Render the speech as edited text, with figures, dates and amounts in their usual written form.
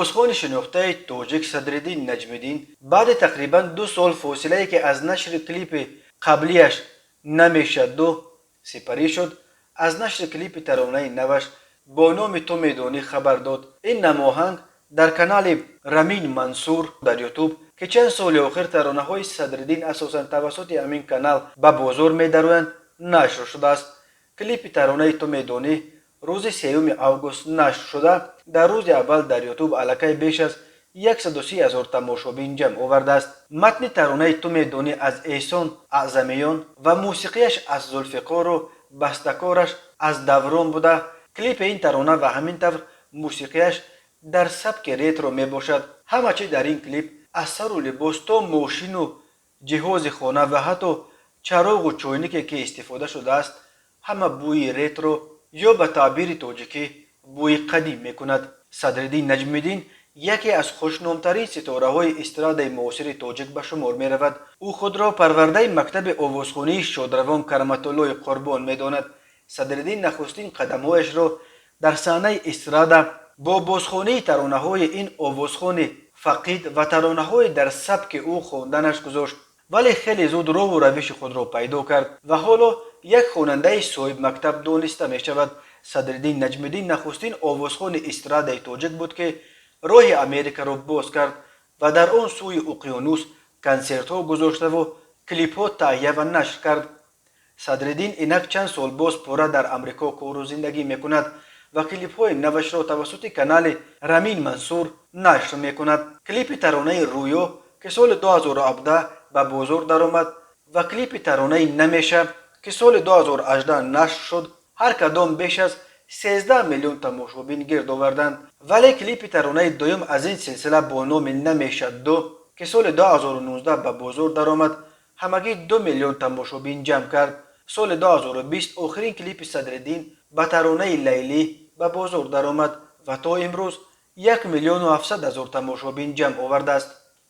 آوازخوان شناخته تاجیک صدرالدین نجمیدین بعد تقریبا 2 سال فاصله که از نشر کلیپ قبلیش نمیشه دو سپری شد، از نشر کلیپ ترانه نوش با نام تو میدانی خبر داد. این نماهنگ در کانال رامین منصور در یوتیوب که چند سال آخر ترانه های صدرالدین اساسا توسط همین کانال به بازار می‌دروند نشر شده است. کلیپ ترانه تو میدانی روز 3 آگوست نشر شده. در روز اول در یوتیوب علاقه بیش از 130,000 تماشابین جمع آورده است. متن ترانه تو میدانی از احسان اعظمیان و موسیقیش از ذوالفقار و بسته‌کارش از دوران بوده. کلیپ این ترانه و همین طور موسیقیش در سبک ریترو می باشد. همه چی در این کلیپ از سر و لباس تا ماشین و جهاز خانه و حتی چراغ و چوینکی که استفاده شده است همه بوی ریترو یا به تعبیر تاجیکی بوی قدیم می کند. صدرالدین نجمیدین یکی از خوشنامترین ستاره های استراد معاصر تاجیک به شمار می رود. او خود را پرورده مکتب آوازخوانی شادروان کرامت الله قربان می داند. صدرالدین نخستین قدمهایش را در صحنه استرادا با بازخوانی ترانه های این آوازخوان فقید و ترانه های در سبک او خواندنش گذاشت، ولی خیلی زود راه و روش خود را پیدا کرد و حالا یک خواننده صاحب مکتب دانسته می شود. صدرالدین نجمیدین نخستین آوازخوان استرادای تاجیک بود که راه امریکا را باز کرد و در آن سوی اقیانوس کنسرت ها گذاشته و کلیپ ها تهیه و نشر کرد. صدرالدین اینک چند سال باز پورا در امریکا کار و زندگی می کند و کلیپ های نوش را توسط کانال رامین منصور نشر می کند. کلیپ ترانه رویا که سال 2017 به بازار درآمد و کلیپ ترانه نمیشه که سال 2018 نشر شد هر کدام بیش از 13 میلیون تماشابین گرد آوردند. ولی کلیپ ترانه دوم از این سلسله با نام نمیشه دو که سال 2019 به بازار درآمد همگی 2 میلیون تماشابین جمع کرد. سال 2020 آخرین کلیپ صدرالدین به ترانه لیلی به بازار درآمد و تا امروز 1,700,000 تماشابین جمع آورده است.